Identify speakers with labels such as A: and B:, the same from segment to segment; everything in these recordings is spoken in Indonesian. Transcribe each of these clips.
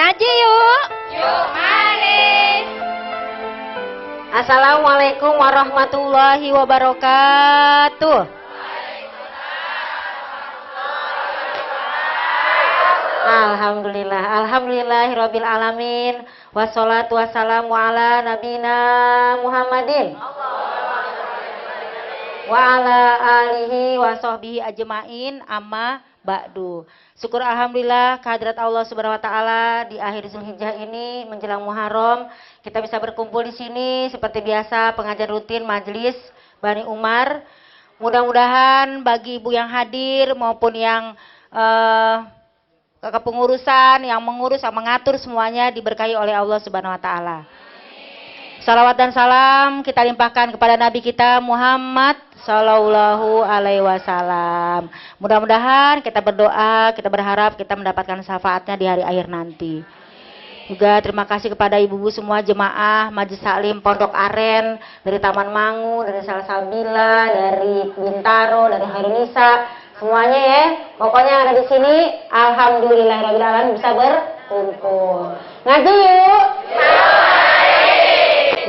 A: Ngaji yuk.
B: Yuk mari.
A: Assalamualaikum warahmatullahi wabarakatuh. Alhamdulillah, alhamdulillahirabbil alamin. Wassalatu wassalamu ala nabina Muhammadin wa ala alihi wa sahbihi ajmain, amma ba'du. Syukur alhamdulillah kehadirat Allah Subhanahu wa taala di akhir Zulhijjah ini menjelang Muharram kita bisa berkumpul di sini seperti biasa pengajian rutin majelis Bani Umar. Mudah-mudahan bagi ibu yang hadir maupun yang kepengurusan yang mengurus yang mengatur semuanya diberkahi oleh Allah Subhanahu wa taala. Salawat dan salam kita limpahkan kepada Nabi kita Muhammad Sallallahu Alaihi Wasallam. Mudah-mudahan kita berdoa, kita berharap kita mendapatkan syafaatnya di hari akhir nanti. Juga terima kasih kepada ibu-ibu semua jemaah Majelis Taklim Pondok Aren dari Taman Mangu, dari Salsabila, dari Bintaro, dari Hairunisa, semuanya ya. Pokoknya yang ada di sini, alhamdulillahirabbil alamin bisa berkumpul. Ngaji yuk.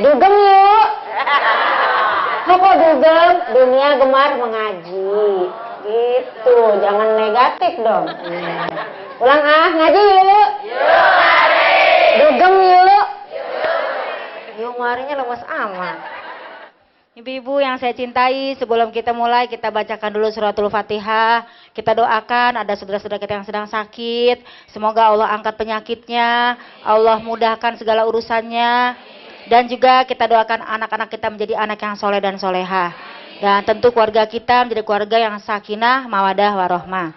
A: Dugem yuk. Kok dugem? Dunia gemar mengaji. Gitu, jangan negatif dong. Ulang ngaji yuk.
B: Yuk mari.
A: Dugem yuk. Yuk marinya lemes amat. Ibu-ibu yang saya cintai, sebelum kita mulai kita bacakan dulu suratul Fatihah. Kita doakan ada saudara-saudara kita yang sedang sakit. Semoga Allah angkat penyakitnya, Allah mudahkan segala urusannya. Dan juga kita doakan anak-anak kita menjadi anak yang soleh dan solehah. Dan tentu keluarga kita menjadi keluarga yang sakinah, mawadah, warohmah.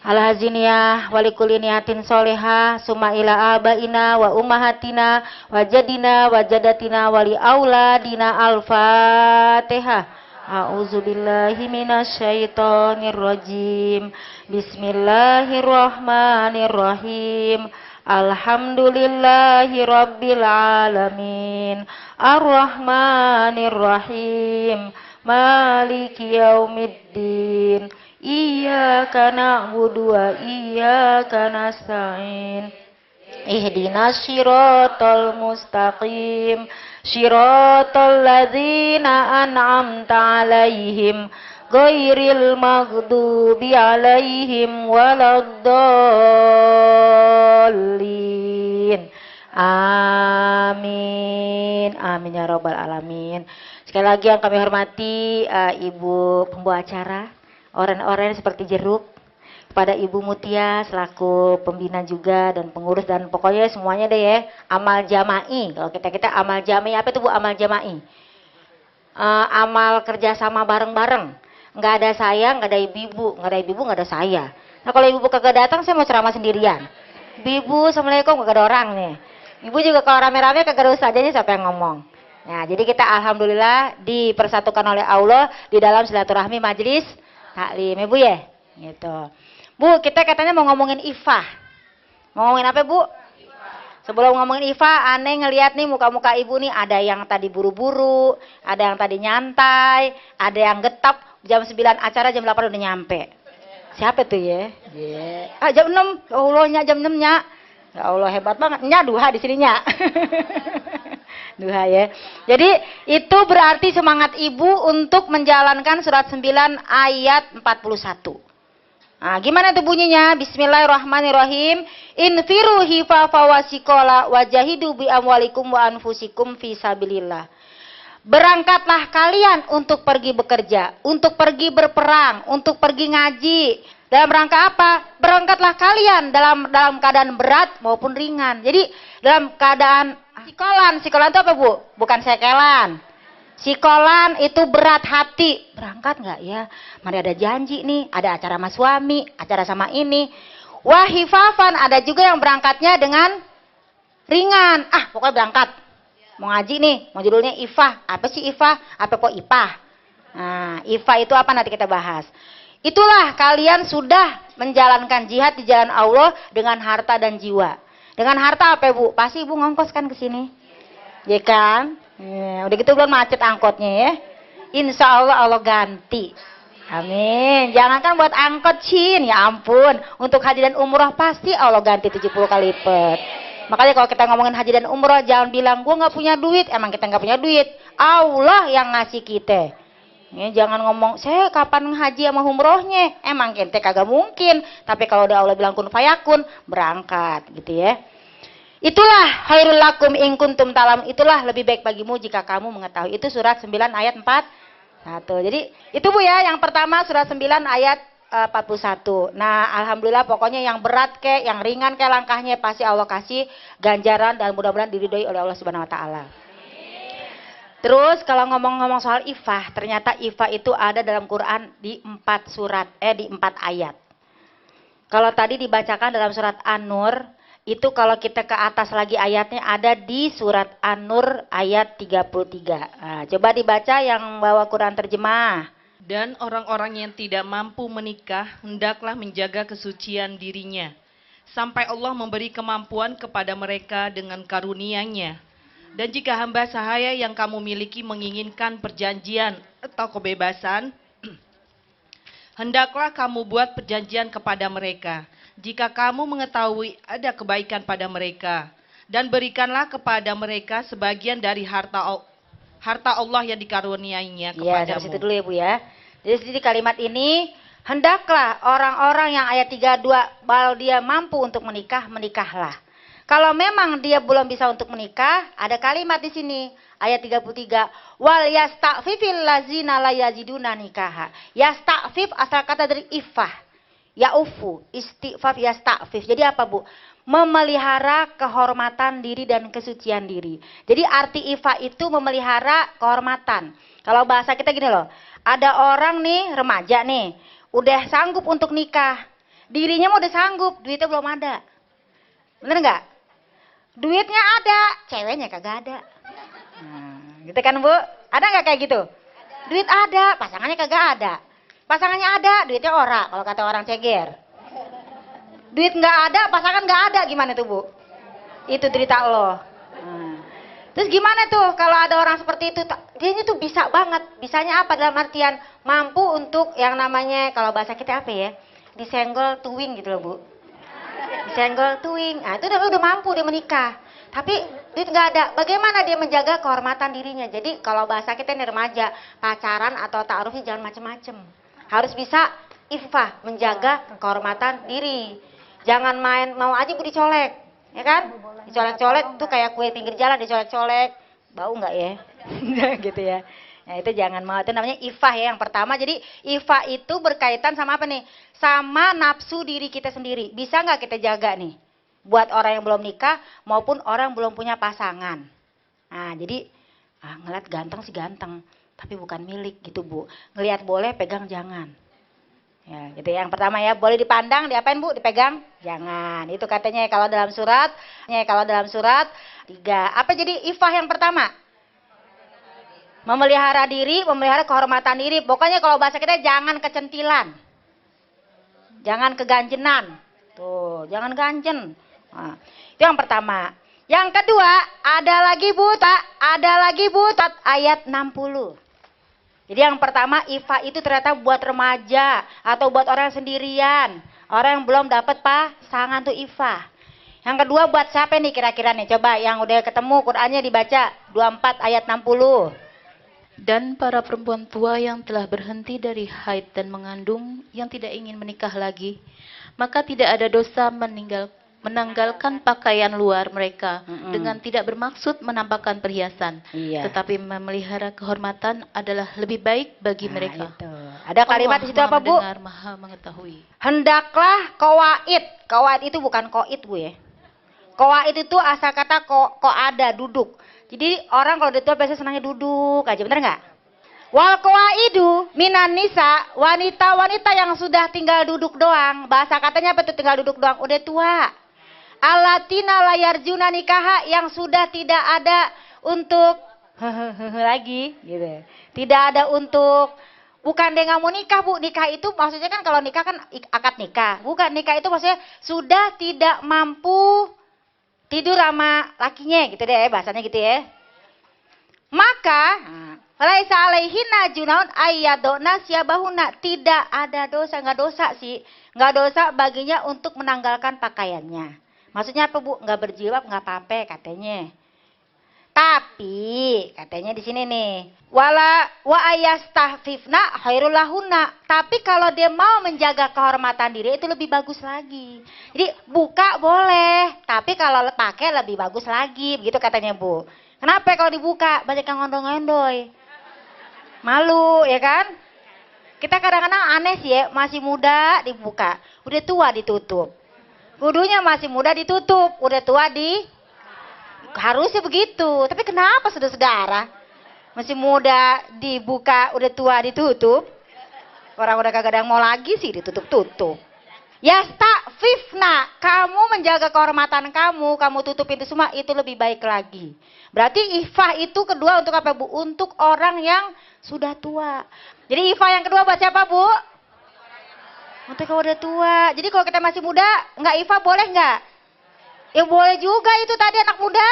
A: Alhaziniyah walikuliniyatin solehah summa ila abaina wa ummahatina wa jadina wa jadatina wali auladina al-fatihah. A'udzubillahi minasyaitonir rajim. Bismillahirrahmanirrahim. Alhamdulillahi rabbil alamin. Ar-Rahmanir-Rahim. Maliki yaumiddin. Iyyaka na'budu wa iyyaka nasta'in. Ihdinas siratal mustaqim. Siratal ladzina an'amta 'alaihim ghairil maghdubi 'alaihim waladdallin. Amin. Amin ya rabbal alamin. Sekali lagi yang kami hormati Ibu pembawa acara, oren-oren seperti jeruk, kepada Ibu Mutia selaku pembina juga dan pengurus dan pokoknya semuanya deh ya, amal jama'i. Kalau kita amal jama'i apa itu Bu amal jama'i? Amal kerjasama bareng-bareng. Nggak ada saya, nggak ada ibu-ibu, nggak ada saya. Nah kalau ibu kagak datang saya mau ceramah sendirian. Ibu, assalamualaikum, kagak ada orang nih. Ibu juga kalau rame-rame kagak ada ustazanya siapa yang ngomong. Nah jadi kita alhamdulillah dipersatukan oleh Allah di dalam silaturahmi majelis taklim, Ibu ya. Gitu. Bu, kita katanya mau ngomongin IFA. Mau ngomongin apa, Bu? Sebelum ngomongin IFA, aneh ngelihat nih muka-muka Ibu nih, ada yang tadi buru-buru, ada yang tadi nyantai, ada yang getap, jam 9 acara jam 8 udah nyampe. Siapa tuh ya? Yeah. Jam 6, ya Allah nya jam 6 nya. Ya Allah hebat banget, nya duha di sininya. Duha ya. Jadi itu berarti semangat Ibu untuk menjalankan surat 9 ayat 41. Nah, gimana tuh bunyinya? Bismillahirrahmanirrahim. Infiru hifafa wasikola wajahidu bi amwalikum wa anfusikum fi sabilillah. Berangkatlah kalian untuk pergi bekerja, untuk pergi berperang, untuk pergi ngaji. Dalam rangka apa? Berangkatlah kalian dalam keadaan berat maupun ringan. Jadi dalam keadaan sikolan itu apa Bu? Bukan sekelan. Sikolan itu berat hati. Berangkat nggak ya? Mari ada janji nih, ada acara sama suami, acara sama ini. Wahifafan ada juga yang berangkatnya dengan ringan. Pokoknya berangkat. Mau ngaji nih, mau judulnya IFA. Apa sih IFA? Apa kok IPA? Nah, IFA itu apa nanti kita bahas. Itulah kalian sudah menjalankan jihad di jalan Allah dengan harta dan jiwa. Dengan harta apa Bu? Pasti Ibu ngongkos kan ke sini. Ya kan? Ya, udah gitu belum macet angkotnya ya. Insya Allah Allah ganti. Amin. Jangankan buat angkot Cin, ya ampun. Untuk haji dan umroh pasti Allah ganti 70 kali lipat. Makanya kalau kita ngomongin haji dan umroh, jangan bilang gue nggak punya duit. Emang kita nggak punya duit, Allah yang ngasih kita. Ya, jangan ngomong saya kapan haji sama umrohnya, emang kita kagak mungkin. Tapi kalau udah Allah bilang kun fayakun, berangkat gitu ya. Itulah khairul lakum in kuntum ta'lam, itulah lebih baik bagimu jika kamu mengetahui. Itu surat 9 ayat 41. Jadi itu Bu ya, yang pertama surat 9 ayat 41. Nah, alhamdulillah pokoknya yang berat kek, yang ringan kek langkahnya pasti Allah kasih ganjaran dan mudah-mudahan diridhoi oleh Allah Subhanahu wa taala. Terus kalau ngomong-ngomong soal ifah, ternyata ifah itu ada dalam Quran di 4 surat, di 4 ayat. Kalau tadi dibacakan dalam surat An-Nur, itu kalau kita ke atas lagi ayatnya ada di surat An-Nur ayat 33. Nah, coba dibaca yang bawa Quran terjemah.
C: Dan orang-orang yang tidak mampu menikah hendaklah menjaga kesucian dirinya, sampai Allah memberi kemampuan kepada mereka dengan karunia-Nya. Dan jika hamba sahaya yang kamu miliki menginginkan perjanjian atau kebebasan, hendaklah kamu buat perjanjian kepada mereka. Jika kamu mengetahui ada kebaikan pada mereka, dan berikanlah kepada mereka sebagian dari harta Allah yang dikaruniainya kepadamu.
A: Ya, sampai situ dulu ya Bu ya. Jadi di kalimat ini, hendaklah orang-orang yang ayat 32, kalau dia mampu untuk menikah, menikahlah. Kalau memang dia belum bisa untuk menikah, ada kalimat di sini, ayat 33, wal yasta'fifil lazina la yaziduna nikaha. Yasta'fif asal kata dari ifah. Ya'ufu, istighfar yasta'fif. Jadi apa Bu? Memelihara kehormatan diri dan kesucian diri. Jadi arti ifa itu memelihara kehormatan. Kalau bahasa kita gini loh, ada orang nih remaja nih, udah sanggup untuk nikah. Dirinya mau udah sanggup, duitnya belum ada. Bener nggak? Duitnya ada, ceweknya kagak ada. Nah, gitu kan Bu? Ada nggak kayak gitu? Duit ada, pasangannya kagak ada. Pasangannya ada, duitnya ora, kalau kata orang ceger. Duit nggak ada, pasangan nggak ada, gimana tuh Bu? Itu derita lo. Nah. Terus gimana tuh kalau ada orang seperti itu? Dia tuh bisa banget. Bisanya apa dalam artian mampu untuk yang namanya, kalau bahasa kita apa ya? Disenggol tuwing gitu loh Bu. Disenggol tuwing. Nah itu udah mampu dia menikah. Tapi duit nggak ada. Bagaimana dia menjaga kehormatan dirinya? Jadi kalau bahasa kita ini remaja, pacaran atau ta'arufnya jangan macem-macem. Harus bisa iffah, menjaga kehormatan diri. Jangan main, mau aja Bu dicolek, ya kan? Dicolek-colek tuh kayak kue pinggir jalan, dicolek-colek. Bau nggak ya? Gitu ya. Nah itu jangan mau, itu namanya iffah ya yang pertama. Jadi iffah itu berkaitan sama apa nih? Sama nafsu diri kita sendiri. Bisa nggak kita jaga nih? Buat orang yang belum nikah maupun orang yang belum punya pasangan. Nah jadi, ngeliat ganteng sih ganteng. Tapi bukan milik gitu Bu. Ngelihat boleh, pegang jangan. Ya, gitu ya. Yang pertama ya, boleh dipandang, diapain Bu? Dipegang? Jangan. Itu katanya kalau dalam surat 3. Apa jadi ifah yang pertama? Memelihara diri, memelihara kehormatan diri. Pokoknya kalau bahasa kita jangan kecentilan. Jangan keganjenan. Tuh, jangan ganjen. Nah, itu yang pertama. Yang kedua, ada lagi Bu, ayat 60. Jadi yang pertama, ifa itu ternyata buat remaja atau buat orang sendirian, orang yang belum dapat pasangan tuh ifa. Yang kedua buat siapa nih kira-kira nih? Coba yang udah ketemu Qur'annya dibaca 24 ayat 60.
D: Dan para perempuan tua yang telah berhenti dari haid dan mengandung yang tidak ingin menikah lagi, maka tidak ada dosa menanggalkan pakaian luar mereka dengan tidak bermaksud menampakkan perhiasan, tetapi memelihara kehormatan adalah lebih baik bagi mereka.
A: Itu. Ada kalimat di situ apa Bu?
D: Mendengar, Maha mengetahui.
A: Hendaklah qawaid. Qawaid itu bukan qaid Bu ya. Qawaid itu asal kata ada duduk. Jadi orang kalau udah tua biasanya senangnya duduk aja, bener nggak? Wal qawaidu minan nisa, wanita-wanita yang sudah tinggal duduk doang. Bahasa katanya apa tuh tinggal duduk doang? Udah tua. Alatina layar juna nikaha, yang sudah tidak ada untuk lagi gitu. Tidak ada untuk, bukan dia nggak mau nikah Bu. Nikah itu maksudnya kan kalau nikah kan akad nikah. Bukan, nikah itu maksudnya sudah tidak mampu tidur sama lakinya gitu deh bahasanya gitu ya. Maka laisa alaihinna junaun ayyadona syabahuna, tidak ada dosa, nggak dosa sih. Nggak dosa baginya untuk menanggalkan pakaiannya. Maksudnya apa Bu? Nggak berjilbab nggak apa-apa katanya. Tapi katanya di sini nih, wa ayastahfifna khairul lahunna. Tapi kalau dia mau menjaga kehormatan diri itu lebih bagus lagi. Jadi buka boleh, tapi kalau pakai lebih bagus lagi, begitu katanya Bu. Kenapa kalau dibuka banyak yang ngondong-ngondoy? Malu ya kan? Kita kadang-kadang aneh sih ya, masih muda dibuka, udah tua ditutup. Kudunya masih muda ditutup, udah tua harusnya begitu. Tapi kenapa saudara-saudara? Masih muda dibuka, udah tua ditutup. Orang udah kagak ada yang mau lagi sih ditutup-tutup. Yasta'fifna, kamu menjaga kehormatan kamu tutup itu semua, itu lebih baik lagi. Berarti ifah itu kedua untuk apa Bu? Untuk orang yang sudah tua. Jadi ifah yang kedua buat siapa Bu? Untuk kalau udah tua. Jadi kalau kita masih muda, nggak ifah boleh nggak? Ya boleh juga itu tadi anak muda.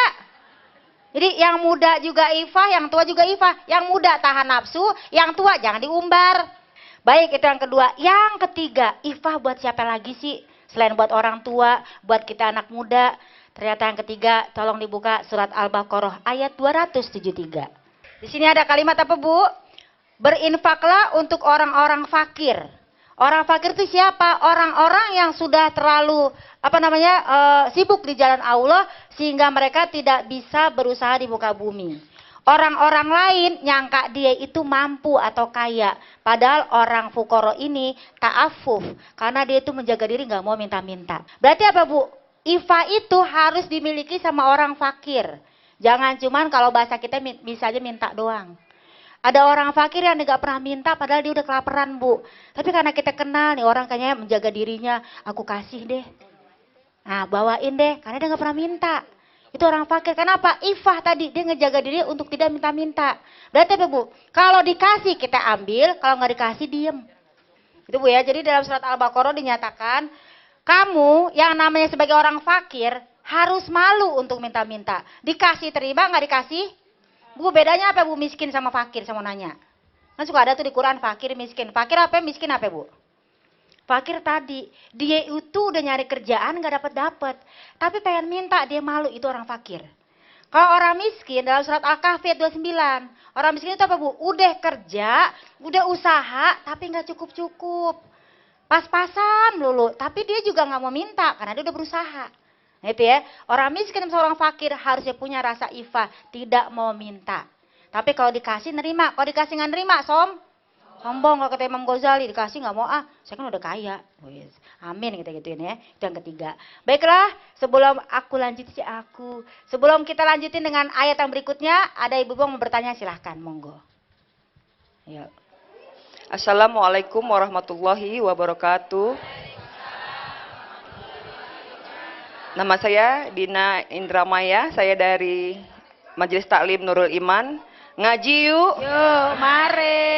A: Jadi yang muda juga ifah, yang tua juga ifah. Yang muda tahan nafsu, yang tua jangan diumbar. Baik, itu yang kedua. Yang ketiga, ifah buat siapa lagi sih? Selain buat orang tua, buat kita anak muda. Ternyata yang ketiga, tolong dibuka surat Al-Baqarah ayat 273. Di sini ada kalimat apa Bu? Berinfaklah untuk orang-orang fakir. Orang fakir itu siapa? Orang-orang yang sudah terlalu sibuk di jalan Allah sehingga mereka tidak bisa berusaha di muka bumi. Orang-orang lain nyangka dia itu mampu atau kaya. Padahal orang fukoro ini ta'afuf. Karena dia itu menjaga diri nggak mau minta-minta. Berarti apa Bu? Ifa itu harus dimiliki sama orang fakir. Jangan cuman kalau bahasa kita misalnya minta doang. Ada orang fakir yang nggak pernah minta padahal dia udah kelaparan Bu. Tapi karena kita kenal nih orang kayaknya menjaga dirinya. Aku kasih deh. Nah bawain deh karena dia nggak pernah minta. Itu orang fakir. Kenapa? Ifah tadi dia ngejaga diri untuk tidak minta-minta. Berarti apa Bu? Kalau dikasih kita ambil, kalau nggak dikasih diem. Itu Bu ya. Jadi dalam surat Al-Baqarah dinyatakan kamu yang namanya sebagai orang fakir harus malu untuk minta-minta. Dikasih terima, nggak dikasih? Bu bedanya apa Bu miskin sama fakir? Saya mau nanya. Kan suka ada tuh di Quran fakir miskin. Fakir apa? Miskin apa Bu? Fakir tadi, dia itu udah nyari kerjaan gak dapet-dapet. Tapi pengen minta, dia malu, itu orang fakir. Kalau orang miskin, dalam surat Al-Kahfi 29. Orang miskin itu apa Bu? Udah kerja, udah usaha, tapi gak cukup-cukup. Pas-pasan melulu, tapi dia juga gak mau minta, karena dia udah berusaha. Nah itu ya, orang miskin sama orang fakir harusnya punya rasa ifah, tidak mau minta. Tapi kalau dikasih nerima, kalau dikasih gak nerima, sombong. Kalau kata Imam Ghazali dikasih nggak mau saya kan udah kaya. Amin kita gituin ya. Itu yang ketiga. Baiklah, sebelum kita lanjutin dengan ayat yang berikutnya, ada ibu-ibu yang mau bertanya silahkan, monggo. Ayo.
E: Assalamualaikum warahmatullahi wabarakatuh. Nama saya Dina Indramaya, saya dari Majelis Taklim Nurul Iman. Ngaji yuk.
A: Yuk, mari.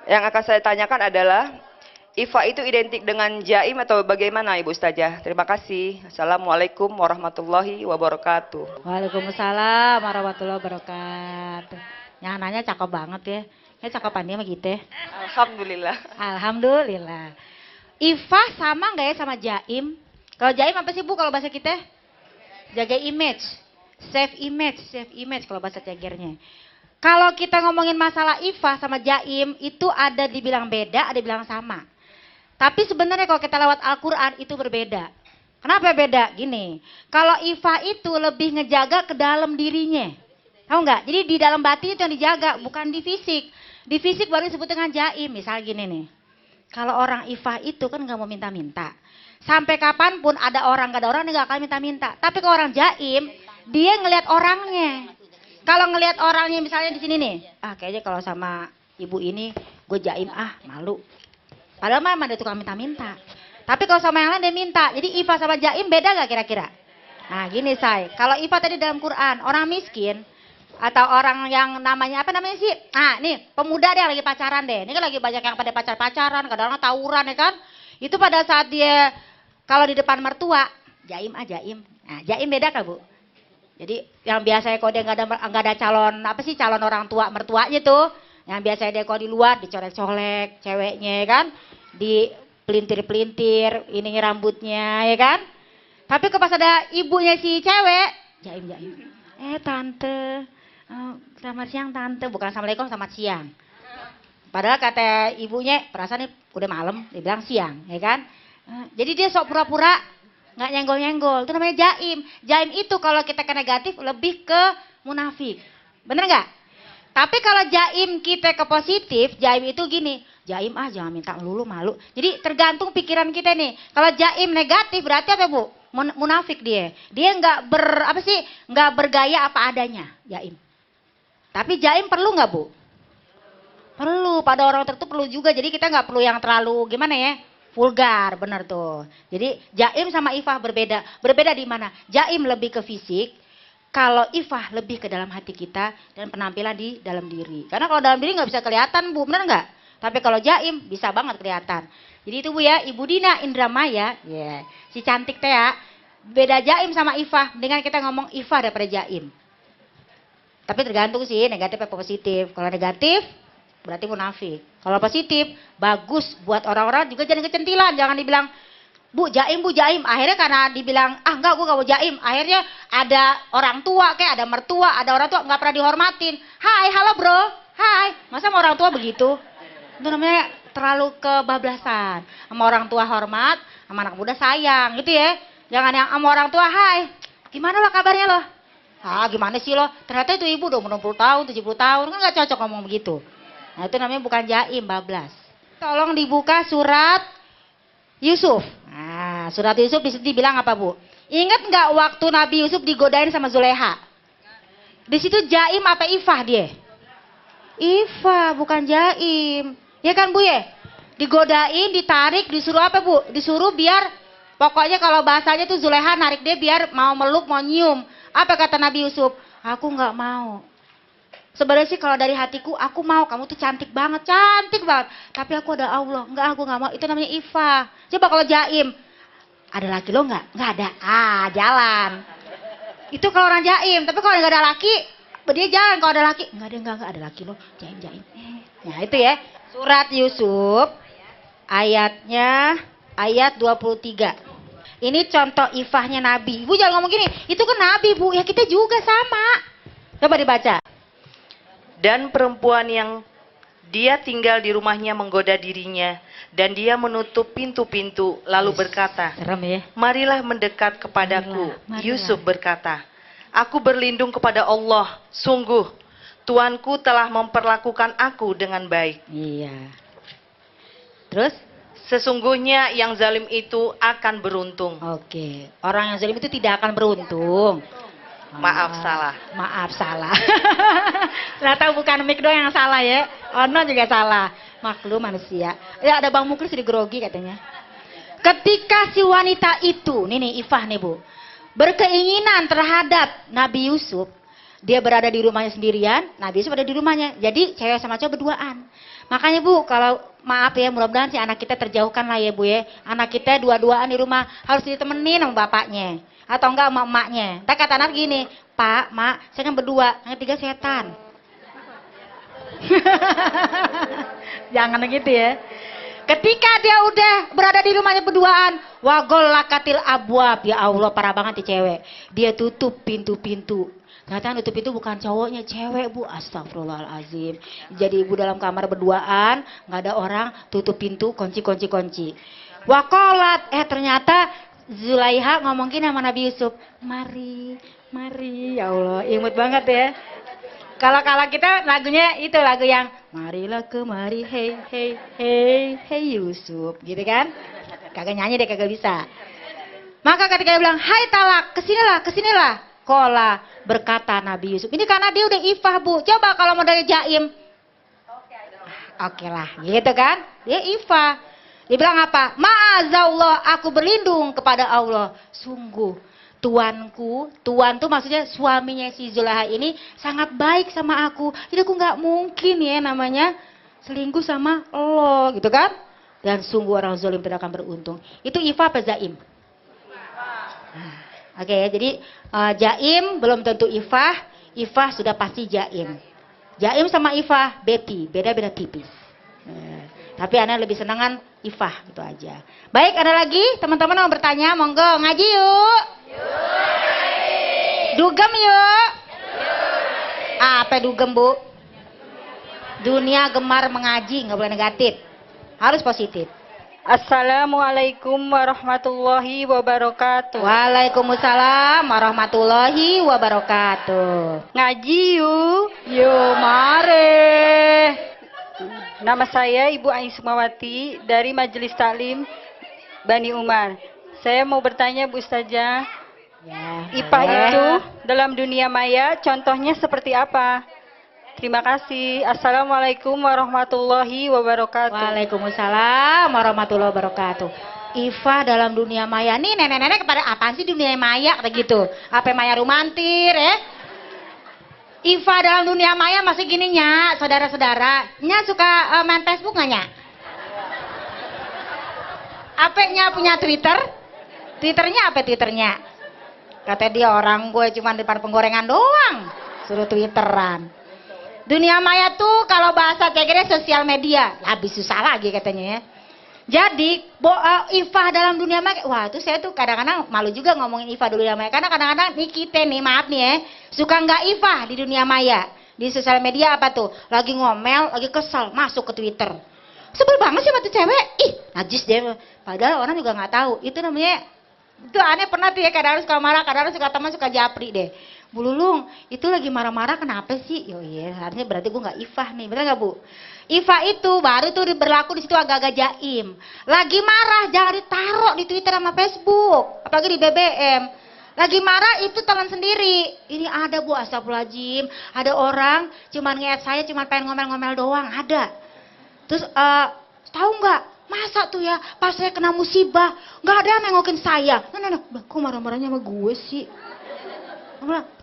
E: Yang akan saya tanyakan adalah, Ifa itu identik dengan jaim atau bagaimana Ibu Ustazah? Terima kasih. Assalamualaikum warahmatullahi wabarakatuh.
A: Waalaikumsalam warahmatullahi wabarakatuh. Yang nanya cakep banget ya. Ya cakepan dia mah gitu ya.
E: Alhamdulillah.
A: Alhamdulillah. Ifah sama nggak ya sama jaim? Kalau jaim apa sih Bu kalau bahasa kita? Jaga image. Save image kalau bahasa cagernya. Kalau kita ngomongin masalah ifah sama jaim, itu ada dibilang beda, ada dibilang sama. Tapi sebenarnya kalau kita lewat Al-Quran itu berbeda. Kenapa beda? Gini, kalau ifah itu lebih ngejaga ke dalam dirinya. Tahu nggak? Jadi di dalam batin itu yang dijaga, bukan di fisik. Di fisik baru disebut dengan jaim. Misal gini nih, kalau orang ifah itu kan nggak mau minta-minta. Sampai kapanpun ada orang, nggak ada orang, dia nggak akan minta-minta. Tapi kalau orang jaim, dia ngelihat orangnya. Kalau ngelihat orangnya misalnya di sini nih, kayaknya kalau sama ibu ini gue jaim malu. Padahal mah dia tukang minta-minta. Tapi kalau sama yang lain dia minta. Jadi ifah sama jaim beda gak kira-kira? Nah gini say, kalau ifah tadi dalam Quran orang miskin atau orang yang namanya apa namanya sih? Nih pemuda deh lagi pacaran deh. Ini kan lagi banyak yang pada pacaran, kadang-kadang tawuran ya kan? Itu pada saat dia kalau di depan mertua jaim jaim. Nah jaim beda kan Bu? Jadi yang biasanya kalau dia nggak ada calon orang tua mertuanya tuh, yang biasanya dia kalau di luar dicolek-colek ceweknya kan, pelintir-pelintir, ini rambutnya, ya kan? Tapi pas ada ibunya si cewek, jaim. Tante, selamat siang tante, bukan assalamualaikum, selamat siang. Padahal kata ibunya, perasaan ini udah malam, dia bilang siang, ya kan? Jadi dia sok pura-pura, nggak nyenggol-nyenggol, itu namanya jaim. Jaim itu kalau kita ke negatif, lebih ke munafik. Bener nggak? Tapi kalau jaim kita ke positif, jaim itu gini, jaim jangan minta melulu malu. Jadi tergantung pikiran kita nih. Kalau jaim negatif berarti apa Bu? Munafik dia. Dia nggak bergaya apa adanya, jaim. Tapi jaim perlu nggak Bu? Perlu, pada orang tertentu perlu juga. Jadi kita nggak perlu yang terlalu gimana ya? Vulgar, benar tuh. Jadi jaim sama ifah berbeda. Berbeda di mana? Jaim lebih ke fisik. Kalau ifah lebih ke dalam hati kita dan penampilan di dalam diri. Karena kalau dalam diri nggak bisa kelihatan Bu, benar nggak? Tapi kalau jaim bisa banget kelihatan. Jadi itu Bu ya, Ibu Dina Indramaya, si cantik teh ya. Beda jaim sama ifah, dengan kita ngomong ifah daripada jaim. Tapi tergantung sih negatif atau positif. Kalau negatif berarti munafik. Kalau positif bagus buat orang-orang juga jangan kecentilan, jangan dibilang Bu jaim, akhirnya karena dibilang, enggak gue gak mau jaim, akhirnya ada orang tua kayak ada mertua, ada orang tua gak pernah dihormatin. Hai, halo bro, hai, masa sama orang tua begitu? Itu namanya terlalu kebablasan. Sama orang tua hormat, sama anak muda sayang gitu ya. Jangan yang sama orang tua, hai, gimana lo kabarnya lo? Gimana sih lo? Ternyata itu ibu udah 60 tahun, 70 tahun, kan gak cocok ngomong begitu. Nah itu namanya bukan jaim, bablas. Tolong dibuka surat Yusuf. Nah, surat Yusuf di situ dibilang apa Bu? Ingat nggak waktu Nabi Yusuf digodain sama Zuleha? Di situ jaim apa ifah dia? Ifah, bukan jaim. Ya kan Bu ya? Digodain, ditarik, disuruh apa Bu? Disuruh biar, pokoknya kalau bahasanya tuh Zuleha narik dia biar mau meluk, mau nyium. Apa kata Nabi Yusuf? Aku nggak mau. Sebenarnya sih kalau dari hatiku, aku mau, kamu tuh cantik banget. Tapi aku ada Allah, enggak aku nggak mau. Itu namanya ifah. Coba kalau jaim, ada laki lo nggak? Nggak ada. Jalan. Itu kalau orang jaim. Tapi kalau nggak ada laki, dia jalan. Kalau ada laki, nggak ada laki lo. Jaim. Nah itu ya. Surat Yusuf, ayatnya, ayat 23. Ini contoh ifahnya Nabi. Ibu jangan ngomong gini, itu kan Nabi Bu, ya kita juga sama. Coba dibaca.
C: Dan perempuan yang dia tinggal di rumahnya menggoda dirinya, dan dia menutup pintu-pintu lalu berkata,
A: Serem ya.
C: marilah mendekat kepadaku.
A: Marilah.
C: Yusuf berkata, aku berlindung kepada Allah, sungguh Tuanku telah memperlakukan aku dengan baik.
A: Iya. Terus?
C: Sesungguhnya yang zalim itu akan beruntung.
A: Oke. Orang yang zalim itu tidak akan beruntung.
C: Maaf salah.
A: Maaf salah. Ternyata bukan Mik doang yang salah ya. Ono juga salah. Maklum manusia. Ya ada Bang Muklis di grogi katanya. Ketika si wanita itu, nih ifah nih Bu, berkeinginan terhadap Nabi Yusuf, dia berada di rumahnya sendirian, Nabi Yusuf ada di rumahnya. Jadi cewek sama cowok berduaan. Makanya Bu, kalau maaf ya, mudah-mudahan si anak kita terjauhkan lah ya Bu ya. Anak kita dua-duaan di rumah harus ditemenin sama bapaknya. Atau enggak sama emaknya. Tak kata anak gini, Pak, Mak, saya kan berdua, yang ketiga setan. Jangan begitu ya. Ketika dia udah berada di rumahnya berduaan, wagol lakatil abwab, ya Allah parah banget di cewek. Dia tutup pintu-pintu. Ternyata nutup itu bukan cowoknya, cewek Bu. Astagfirullahaladzim. Jadi ibu dalam kamar berduaan, nggak ada orang, tutup pintu, kunci. Wakolat, ternyata Zulaiha ngomong gini sama Nabi Yusuf, mari, ya Allah, imut banget ya. Kalau kita lagunya itu lagu yang marilah kemari, hey Yusuf, gitu kan? Kagak nyanyi deh, kagak bisa. Maka ketika dia bilang, hai talak, kesinilah. Kola berkata Nabi Yusuf. Ini karena dia udah ifah Bu. Coba kalau mau dari jaim. Oke lah, gitu kan? Dia ifah. Dia bilang apa? Ma'azallah, aku berlindung kepada Allah. Sungguh, tuanku, tuan tuh maksudnya suaminya si Zulaiha ini sangat baik sama aku. Jadi aku nggak mungkin ya namanya selingkuh sama Allah, gitu kan? Dan sungguh orang zalim tidak akan beruntung. Itu ifah apa zaim? Oke ya, jadi jaim belum tentu ifah sudah pasti jaim. Jaim sama ifah beda tipis. Tapi Ana lebih senangan Ifah gitu aja. Baik, ada lagi teman-teman mau bertanya, monggo ngaji yuk. Dugem yuk. Apa dugem Bu? Dunia gemar mengaji, nggak boleh negatif, harus positif.
F: Assalamualaikum warahmatullahi wabarakatuh.
A: Waalaikumsalam warahmatullahi wabarakatuh.
F: Ngaji yuk.
A: Yo mare.
F: Nama saya Ibu Aismawati dari Majelis Taklim Bani Umar. Saya mau bertanya Bu Ustazah,
A: Ya,
F: IPA
A: boleh.
F: itu dalam dunia maya contohnya seperti apa? Terima kasih. Assalamualaikum warahmatullahi wabarakatuh.
A: Waalaikumsalam warahmatullahi wabarakatuh. Ifa dalam dunia maya. Nih nenek-nenek kepada apaan sih dunia maya kayak gitu? Apa maya romantir ya? Ifa dalam dunia maya masih gini nya, saudara-saudara. Nya suka main Facebook nggak nya? Apa nya punya Twitter? Twitternya apa Twitternya? Kata dia orang gue cuma depan penggorengan doang. Suruh Twitteran. Dunia maya tuh kalau bahasa kayak gini sosial media. Lebih susah lagi katanya ya. Jadi Ifah dalam dunia maya, wah itu saya tuh kadang-kadang malu juga ngomongin Ifah di dunia maya. Karena kadang-kadang nih kita nih, maaf nih ya, suka nggak Ifah di dunia maya. Di sosial media apa tuh? Lagi ngomel, lagi kesel, masuk ke Twitter. Sebel banget sih sama tuh cewek. Ih, najis deh. Padahal orang juga nggak tahu. Itu namanya, itu aneh pernah tuh ya, kadang-kadang suka marah, kadang-kadang suka teman, suka japri deh. Bu Lulung, itu lagi marah-marah kenapa sih? Yo iya, harusnya berarti gue nggak Ifah nih, bener nggak Bu? Ifah itu baru tuh berlaku di situ agak-agak jaim. Lagi marah jangan ditaruh di Twitter sama Facebook, apalagi di BBM. Lagi marah itu telan sendiri. Ini ada Bu, astagfirullahaladzim. Ada orang cuman nge-add saya, cuman pengen ngomel-ngomel doang, ada. Terus tahu nggak? Masa tuh ya pas saya kena musibah nggak ada yang nengokin saya. Nah, kok marah-marahnya sama gue sih?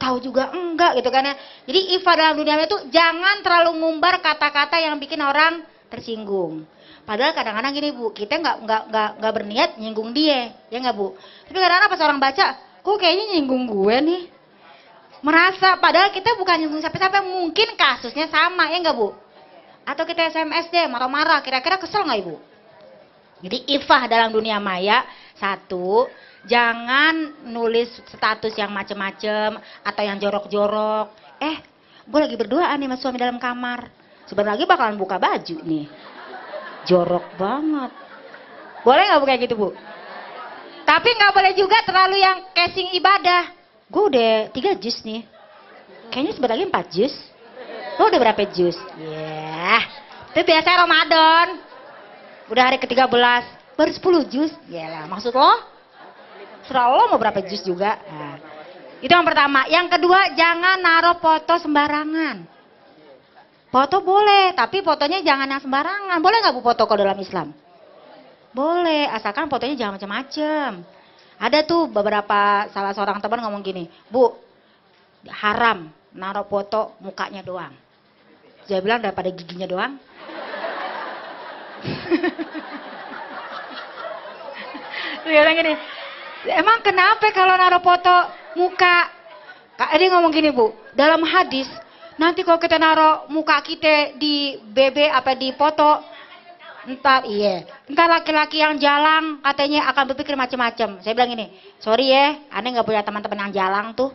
A: Tahu juga enggak gitu kan ya. Jadi Ifah dalam dunia itu jangan terlalu ngumbar kata-kata yang bikin orang tersinggung. Padahal kadang-kadang gini Bu, kita nggak berniat nyinggung dia, ya nggak Bu? Tapi kadang-kadang pas orang baca, kok kayaknya nyinggung gue nih. Merasa padahal kita bukan nyinggung siapa-siapa, mungkin kasusnya sama, ya nggak Bu? Atau kita SMS deh, marah-marah, kira-kira kesel nggak Ibu? Jadi Ifah dalam dunia maya, satu, jangan nulis status yang macem-macem atau yang jorok-jorok. Gue lagi berduaan nih sama suami dalam kamar. Sebentar lagi bakalan buka baju nih. Jorok banget. Boleh nggak Bu kayak gitu Bu? Tapi nggak boleh juga terlalu yang casing ibadah. Gue udah 3 jus nih. Kayaknya sebentar lagi 4 jus. Lo udah berapa jus? Ya, itu biasanya Ramadan. Udah hari ke-13, baru 10 jus. Yalah, maksud lo? Serah lo mau berapa jus juga. Nah, itu yang pertama. Yang kedua, jangan naruh foto sembarangan. Foto boleh, tapi fotonya jangan yang sembarangan. Boleh nggak Bu foto kalau dalam Islam? Boleh, asalkan fotonya jangan macam-macam. Ada tuh beberapa salah seorang teman ngomong gini, Bu, haram naruh foto mukanya doang. Saya bilang daripada giginya doang. Dia bilang gini, emang kenapa kalau naruh foto muka? Dia ngomong gini Bu, dalam hadis, nanti kalau kita naruh muka kita di BB apa di foto, entar laki-laki yang jalan katanya akan berpikir macam-macam. Saya bilang gini, sorry ya, aneh nggak punya teman-teman yang jalan tuh.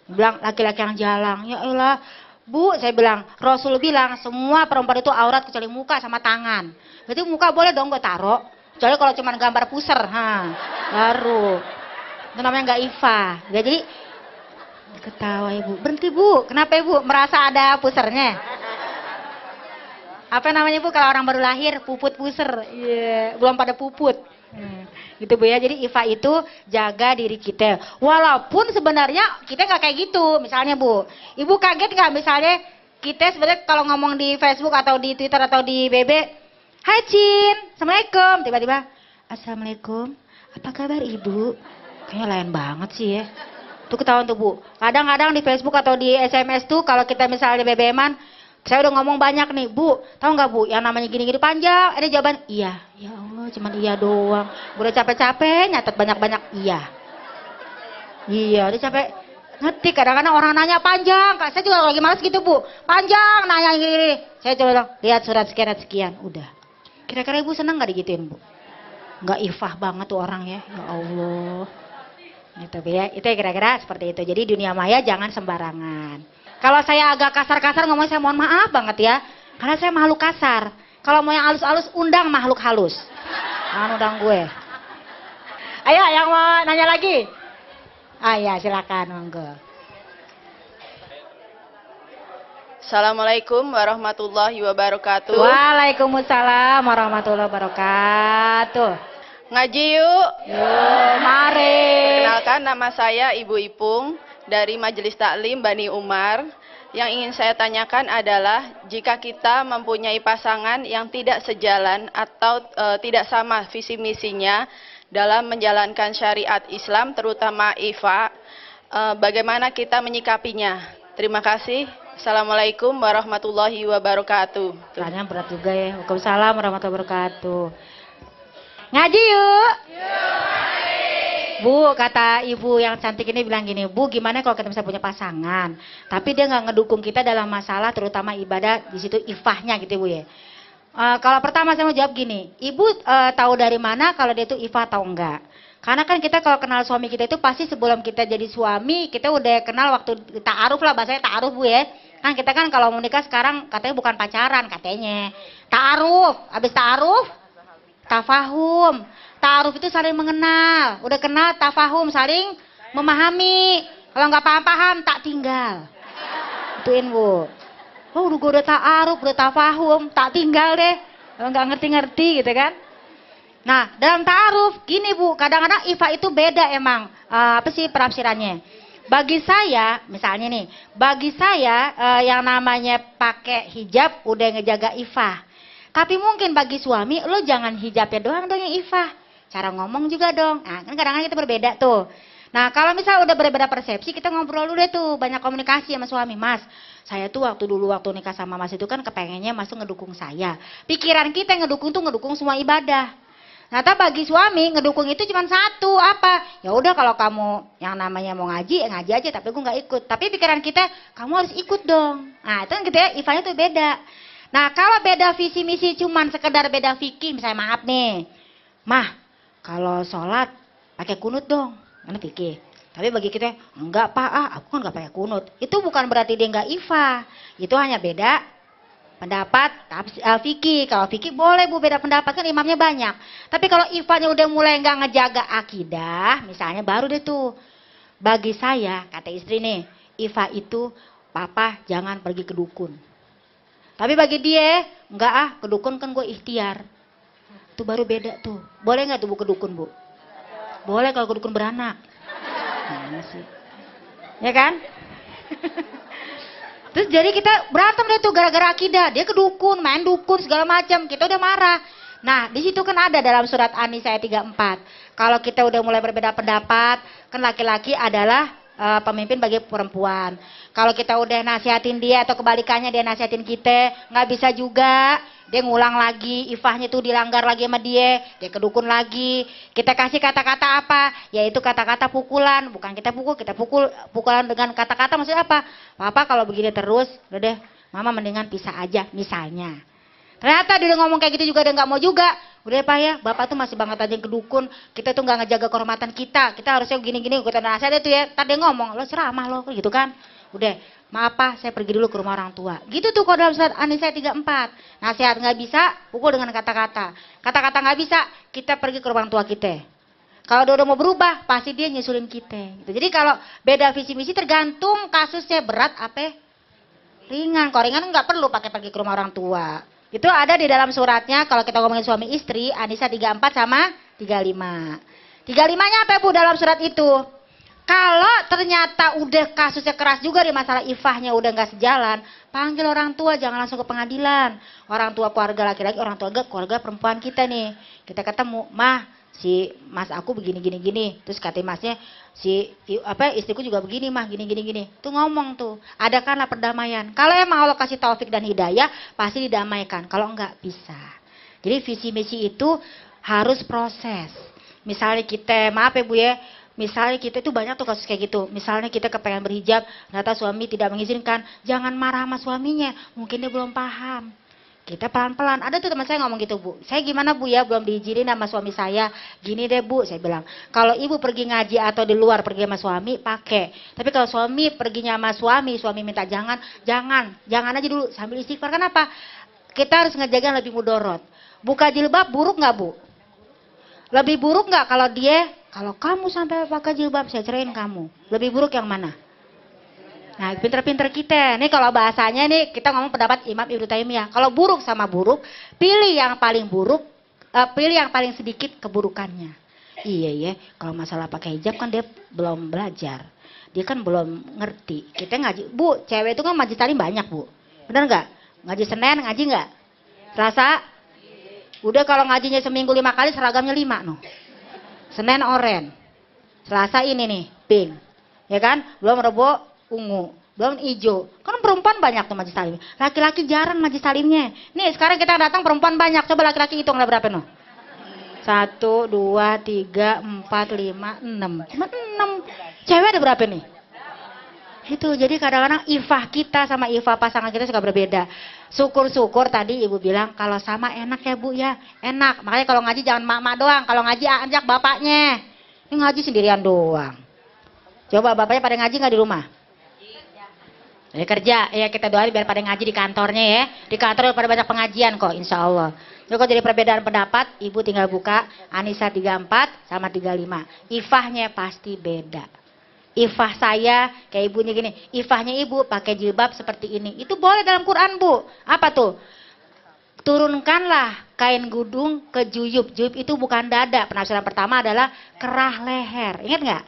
A: Dia bilang laki-laki yang jalan, ya elah. Bu, saya bilang, Rasul bilang semua perempuan itu aurat kecuali muka sama tangan. Berarti muka boleh dong gue taruh. Kecuali kalau cuma gambar puser, baru. Itu namanya nggak Ifah. Ya, jadi ketawa Ibu. Berhenti Bu, kenapa Ibu? Merasa ada pusernya? Apa namanya Bu kalau orang baru lahir? Puput puser. Iya, belum pada puput. Gitu Bu ya, jadi Ifah itu jaga diri kita. Walaupun sebenarnya kita nggak kayak gitu. Misalnya Bu, Ibu kaget nggak misalnya kita sebenarnya kalau ngomong di Facebook atau di Twitter atau di BB, hai Cin, Assalamualaikum. Tiba-tiba, Assalamualaikum, apa kabar Ibu? Kayaknya lain banget sih ya. Tuh ketahuan tuh Bu. Kadang-kadang di Facebook atau di SMS tuh kalau kita misalnya BBM-an, saya udah ngomong banyak nih, Bu, tahu nggak Bu, yang namanya gini-gini panjang, ada jawaban, iya, ya Allah, cuman iya doang. Udah capek-capek, nyatet banyak-banyak, iya. Iya, udah capek, ngetik, kadang-kadang orang nanya panjang, Kak, saya juga lagi malas gitu Bu, panjang, nanya gini, saya coba bilang, lihat surat sekian, udah. Kira-kira ibu senang nggak digituin bu? Nggak ifah banget tuh orang ya Allah. Gitu ya, itu ya kira-kira seperti itu. Jadi dunia maya jangan sembarangan. Kalau saya agak kasar-kasar ngomong saya mohon maaf banget ya. Karena saya makhluk kasar. Kalau mau yang halus-halus undang makhluk halus. Jangan undang gue. Ayo yang mau nanya lagi. Ya silakan monggo.
G: Assalamualaikum warahmatullahi wabarakatuh.
A: Waalaikumsalam warahmatullahi wabarakatuh.
G: Ngaji yuk.
A: Yuk, mari.
G: Perkenalkan, nama saya Ibu Ipung dari Majelis Taklim Bani Umar. Yang ingin saya tanyakan adalah jika kita mempunyai pasangan yang tidak sejalan atau tidak sama visi misinya dalam menjalankan syariat Islam, terutama IFA, bagaimana kita menyikapinya? Terima kasih. Assalamualaikum warahmatullahi wabarakatuh.
A: Tanya berat juga ya. Waalaikumsalam warahmatullahi wabarakatuh. Ngaji yuk. Bu, kata ibu yang cantik ini bilang gini, Bu gimana kalau kita bisa punya pasangan, tapi dia nggak ngedukung kita dalam masalah terutama ibadah, di situ ifahnya gitu Bu ya. Kalau pertama saya mau jawab gini, Ibu tahu dari mana kalau dia itu ifah atau enggak? Karena kan kita kalau kenal suami kita itu pasti sebelum kita jadi suami, kita udah kenal waktu ta'aruf lah, bahasanya ta'aruf Bu ya. Kan kita kan kalau mau nikah sekarang katanya bukan pacaran katanya. Ta'aruf, habis ta'aruf, tafahum. Ta'aruf itu saling mengenal. Udah kenal, tafahum, saling memahami. Kalau nggak paham-paham, tak tinggal. Ituin Bu. Oh udah ta'aruf, udah tafahum, tak tinggal deh. Kalau nggak ngerti-ngerti gitu kan. Nah, dalam ta'aruf, gini Bu, kadang-kadang ifah itu beda emang. Apa sih penafsirannya? Bagi saya, misalnya nih, bagi saya yang namanya pakai hijab udah ngejaga ifah. Tapi mungkin bagi suami, lo jangan hijabnya doang dong yang ifah. Cara ngomong juga dong. Nah, kan kadang-kadang kita berbeda tuh. Nah, kalau misal udah berbeda persepsi, kita ngobrol dulu deh tuh, banyak komunikasi sama suami. Mas, saya tuh waktu nikah sama Mas itu kan kepengennya Mas tuh ngedukung saya. Pikiran kita yang ngedukung tuh ngedukung semua ibadah. Ternyata bagi suami ngedukung itu cuma satu, apa? Ya udah kalau kamu yang namanya mau ngaji, ya ngaji aja, tapi gue nggak ikut. Tapi pikiran kita, kamu harus ikut dong. Nah, itu kan gitu ya, ifahnya tuh beda. Nah, kalau beda visi misi cuman sekedar beda fikih, misalnya maaf nih. Mah, kalau sholat pakai kunut dong, karena fikih. Tapi bagi kita, enggak Pak, aku kan nggak pakai kunut. Itu bukan berarti dia nggak ifah. Itu hanya beda pendapat fikih. Kalau fikih boleh Bu beda pendapat, kan imamnya banyak. Tapi kalau ifahnya udah mulai nggak ngejaga akidah, misalnya baru deh tuh. Bagi saya, kata istri nih, ifah itu papa jangan pergi ke dukun. Tapi bagi dia, enggak ke dukun kan gue ikhtiar. Itu baru beda tuh. Boleh nggak tuh Bu ke dukun Bu? Boleh kalau ke dukun beranak. Mana sih? Ya kan? Terus jadi kita berantem deh tuh gara-gara akidah. Dia ke dukun, main dukun segala macam. Kita udah marah. Nah, di situ kan ada dalam surat An-Nisa ayat 34. Kalau kita udah mulai berbeda pendapat, kan laki-laki adalah pemimpin bagi perempuan. Kalau kita udah nasihatin dia atau kebalikannya dia nasihatin kita, nggak bisa juga. Dia ngulang lagi, ifahnya tuh dilanggar lagi sama dia ke dukun lagi. Kita kasih kata-kata apa? Yaitu kata-kata pukulan. Bukan kita pukul pukulan dengan kata-kata maksudnya apa? Papa kalau begini terus, udah deh, mama mendingan pisah aja misalnya. Ternyata dia udah ngomong kayak gitu juga, dia nggak mau juga. Udah Pak ya, Bapak tuh masih banget aja yang kedukun. Kita tuh nggak ngejaga kehormatan kita. Kita harusnya gini-gini, gue nasihat tuh ya. Tadi dia ngomong, lo ceramah lo, gitu kan. Udah, maaf Pak, saya pergi dulu ke rumah orang tua. Gitu tuh kalau dalam surat An-Nisa 34. Nasihat nggak bisa, pukul dengan kata-kata. Kata-kata nggak bisa, kita pergi ke rumah orang tua kita. Kalau dia udah mau berubah, pasti dia nyusulin kita. Gitu. Jadi kalau beda visi misi tergantung kasusnya berat apa ringan. Kalau ringan nggak perlu pakai pergi ke rumah orang tua. Itu ada di dalam suratnya kalau kita ngomongin suami istri, An-Nisa 34 sama 35. 35-nya apa Bu dalam surat itu? Kalau ternyata udah kasusnya keras juga di masalah ifahnya udah nggak sejalan, panggil orang tua, jangan langsung ke pengadilan. Orang tua keluarga laki-laki, orang tua keluarga perempuan kita nih. Kita ketemu, Mah, si Mas aku begini gini gini. Terus kata Masnya, istriku juga begini Mah, gini gini gini. Tuh ngomong tuh, adakanlah perdamaian. Kalau emang Allah kasih taufik dan hidayah, pasti didamaikan. Kalau enggak bisa. Jadi visi misi itu harus proses. Misalnya kita, maaf ya Bu ya, misalnya kita itu banyak tuh kasus kayak gitu. Misalnya kita kepengen berhijab, ternyata suami tidak mengizinkan. Jangan marah sama suaminya, mungkin dia belum paham. Kita pelan-pelan. Ada tuh teman saya ngomong gitu, Bu. Saya gimana, Bu, ya? Belum diizinin sama suami saya. Gini deh, Bu, saya bilang. Kalau ibu pergi ngaji atau di luar pergi sama suami, pakai. Tapi kalau suami perginya sama suami minta jangan aja dulu sambil istighfar. Kenapa? Kita harus ngejaga yang lebih mudorot. Buka jilbab buruk nggak, Bu? Lebih buruk nggak kalau kamu sampai pakai jilbab, saya ceraiin kamu. Lebih buruk yang mana? Nah, pinter-pinter kita. Nih kalau bahasanya nih kita ngomong pendapat Imam Ibnu Taimiyah. Kalau buruk sama buruk, pilih yang paling buruk, pilih yang paling sedikit keburukannya. Iya ya, kalau masalah pakai hijab kan dia belum belajar. Dia kan belum ngerti. Kita ngaji, Bu, cewek itu kan majelis taklim banyak, Bu. Benar nggak? Ngaji Senin, ngaji nggak? Selasa? Udah kalau ngajinya seminggu 5 kali, seragamnya 5 noh. Senin oren. Selasa ini nih, pink. Ya kan? Belum Rebo ungu, belum hijau. Kan perempuan banyak tuh majelis taklim. Laki-laki jarang majelis taklimnya. Nih sekarang kita datang perempuan banyak. Coba laki-laki hitung ada berapa noh? 1, 2, 3, 4, 5, 6. Cuma 6. Cewek ada berapa nih? Itu jadi kadang-kadang ifah kita sama ifah pasangan kita suka berbeda. Syukur-syukur tadi ibu bilang kalau sama enak ya, Bu, ya. Enak. Makanya kalau ngaji jangan mak-mak doang. Kalau ngaji ajak bapaknya. Ini ngaji sendirian doang. Coba bapaknya pada ngaji nggak di rumah? Ya kerja, ya kita doain biar pada ngaji di kantornya ya. Di kantor pada banyak pengajian kok, insya Allah. Jadi kalau jadi perbedaan pendapat, ibu tinggal buka Anissa 34 sama 35. Ifahnya pasti beda. Ifah saya kayak ibunya gini, ifahnya ibu pakai jilbab seperti ini. Itu boleh dalam Quran, Bu. Apa tuh? Turunkanlah kain gudung ke juyub. Juyub itu bukan dada. Penafsiran pertama adalah kerah leher. Ingat nggak?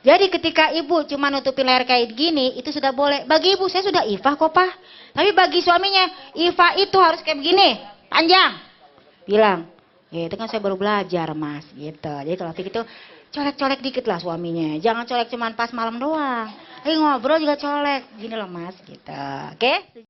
A: Jadi ketika ibu cuma nutupin leher kayak gini, itu sudah boleh. Bagi ibu, saya sudah ifah kok, Pak. Tapi bagi suaminya, ifah itu harus kayak begini, panjang. Bilang, ya itu kan saya baru belajar, Mas. Gitu. Jadi kalau gitu, colek-colek dikit lah suaminya. Jangan colek cuma pas malam doang. Ngobrol juga colek. Gini loh, Mas. Gitu. Oke?